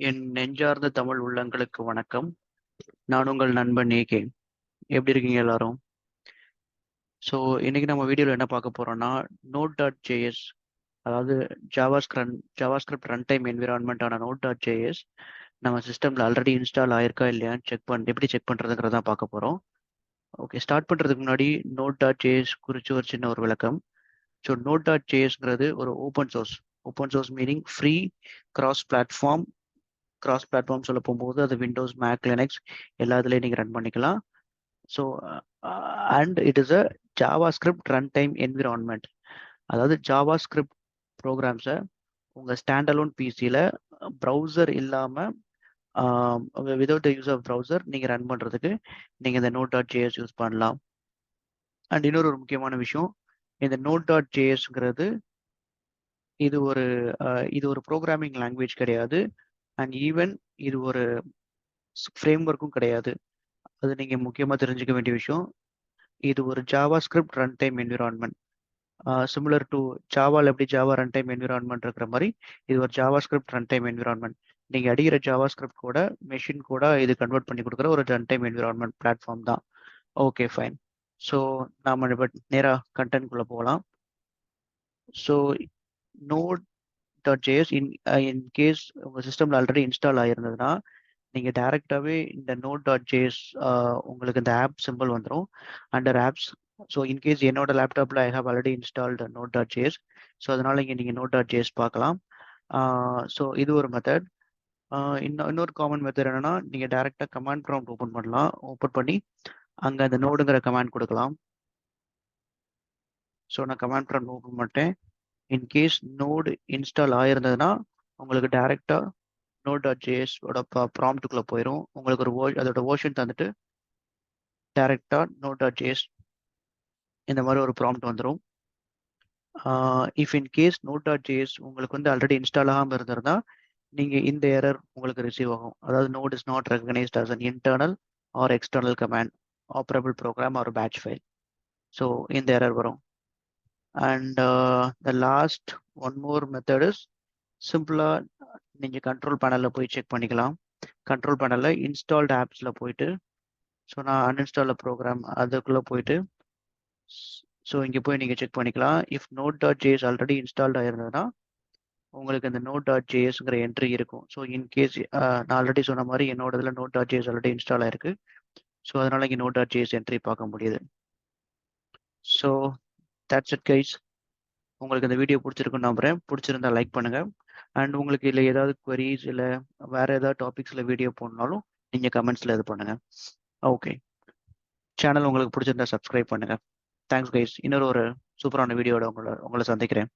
என் நெஞ்சார்ந்த தமிழ் உள்ளங்களுக்கு வணக்கம். நான் உங்கள் நண்பன் ஏகே. எப்படி இருக்கீங்க எல்லாரும்? ஸோ இன்னைக்கு நம்ம வீடியோவில் என்ன பார்க்க போறோம்னா Node.js, அதாவது ஜாவாஸ்கிரிப்ட் ரன் டைம் என்விரான்மெண்ட்டான Node.js நம்ம சிஸ்டம்ல ஆல்ரெடி இன்ஸ்டால் ஆயிருக்கா இல்லையான்னு எப்படி செக் பண்றதுங்கிறத பார்க்க போறோம். ஓகே, ஸ்டார்ட் பண்றதுக்கு முன்னாடி Node.js குறித்து ஒரு சின்ன ஒரு விளக்கம். ஸோ Node.jsங்கிறது ஒரு open source meaning free cross platform சொல்ல போகும்போது அது விண்டோஸ், மேக், லினக்ஸ் எல்லா இதுலேயும் நீங்கள் ரன் பண்ணிக்கலாம். So and it is a JavaScript run time environment. அதாவது ஜாவாஸ்கிரிப்ட் ப்ரோக்ராம்ஸை உங்கள் ஸ்டாண்டலோன் பிசியில் ப்ரௌசர் இல்லாமல் விதவுட் யூஸ் ஆஃப் ப்ரௌசர் நீங்கள் ரன் பண்ணுறதுக்கு நீங்கள் இந்த Node.js யூஸ் பண்ணலாம். அண்ட் இன்னொரு ஒரு முக்கியமான விஷயம், இந்த Node.jsங்கிறது இது ஒரு ப்ரோக்ராமிங் லாங்குவேஜ் கிடையாது. அண்ட் ஈவன் இது ஒரு ஃப்ரேம் ஒர்க்கும் கிடையாது. அது நீங்கள் முக்கியமாக தெரிஞ்சுக்க வேண்டிய விஷயம். இது ஒரு JavaScript run time environment. Similar to ஜாவால் எப்படி ஜாவா ரன் டைம் என்விரான்மெண்ட் இருக்கிற மாதிரி இது ஒரு ஜாவாஸ்கிரிப்ட் ரன் டைம் என்விரான்மெண்ட். நீங்கள் அடிக்கிற ஜாவாஸ்கிரிப்ட் கூட மெஷின் கூட இது கன்வெர்ட் பண்ணி கொடுக்குற ஒரு ரன் டைம் என்விரான்மெண்ட் பிளாட்ஃபார்ம் தான். Okay, fine. ஸோ நாம் இப்போ நேராக கண்டென்ட்குள்ளே போகலாம். ஸோ Node.js இன் கேஸ் உங்கள் சிஸ்டமில் ஆல்ரெடி இன்ஸ்டால் ஆகிருந்ததுன்னா நீங்கள் டேரெக்டாகவே இந்த Node.js உங்களுக்கு இந்த ஆப் சிம்பிள் வந்துடும் அண்டர் ஆப்ஸ். ஸோ இன்கேஸ் என்னோட லேப்டாப்பில் I have already installed Node.js. So அதனால் இங்கே நீங்கள் Node.js பார்க்கலாம். ஸோ இது ஒரு மெத்தட். இன்னொரு காமன் மெத்தட் என்னென்னா நீங்கள் டேரெக்டாக கமாண்ட் ப்ராம்ப்ட் ஓப்பன் பண்ணி அங்கே அந்த நோடுங்கிற கமாண்ட் கொடுக்கலாம். ஸோ நான் கமாண்ட் ப்ராம்ப்ட் ஓப்பன் பண்ணிட்டேன். இன்கேஸ் நோடு இன்ஸ்டால் ஆகிருந்ததுன்னா உங்களுக்கு டேரெக்டாக Node.js ப்ராம்ப்டுக்குள்ளே போயிடும். உங்களுக்கு அதோட வேர்ஷன் தந்துட்டு டேரெக்டாக Node.js இந்த மாதிரி ஒரு ப்ராம்ப்ட் வந்துடும். இஃப் இன் கேஸ் Node.js உங்களுக்கு வந்து ஆல்ரெடி இன்ஸ்டால் ஆகாமல் இருந்திருந்தா நீங்கள் இந்த எரர் உங்களுக்கு ரிசீவ் ஆகும். அதாவது node is not recognised as an internal or external command, operable program or batch file. So இந்த எரர் வரும். And the last one more method is சிம்பிளாக நீங்கள் கண்ட்ரோல் பேனலில் போய் செக் பண்ணிக்கலாம். கண்ட்ரோல் பேனலில் இன்ஸ்டால்டு ஆப்ஸில் போயிட்டு, ஸோ நான் அன்இன்ஸ்டால் ப்ரோக்ராம் அதுக்குள்ளே போயிட்டு, ஸோ இங்கே போய் நீங்கள் செக் பண்ணிக்கலாம். இஃப் Node.js ஆல்ரெடி இன்ஸ்டால்ட் ஆகிருந்ததுன்னா உங்களுக்கு இந்த Node.jsங்கிற என்ட்ரி இருக்கும். ஸோ இன்கேஸ் நான் ஆல்ரெடி சொன்ன மாதிரி என்னோட இதில் Node.js ஆல்ரெடி இன்ஸ்டால் ஆயிருக்கு. ஸோ அதனால் இங்கே Node.js என்ட்ரி பார்க்க முடியுது. So that's it guys. உங்களுக்கு இந்த வீடியோ பிடிச்சிருக்குன்னு நம்புகிறேன். பிடிச்சிருந்தா லைக் பண்ணுங்கள். அண்ட் உங்களுக்கு இல்லை ஏதாவது குவரிஸ் இல்லை வேறு ஏதாவது டாபிக்ஸில் வீடியோ போடனாலும் நீங்கள் கமெண்ட்ஸில் இது பண்ணுங்கள். ஓகே, சேனல் உங்களுக்கு பிடிச்சிருந்தா சப்ஸ்கிரைப் பண்ணுங்கள். Thanks guys. இன்னொரு ஒரு சூப்பரான வீடியோட உங்களை சந்திக்கிறேன்.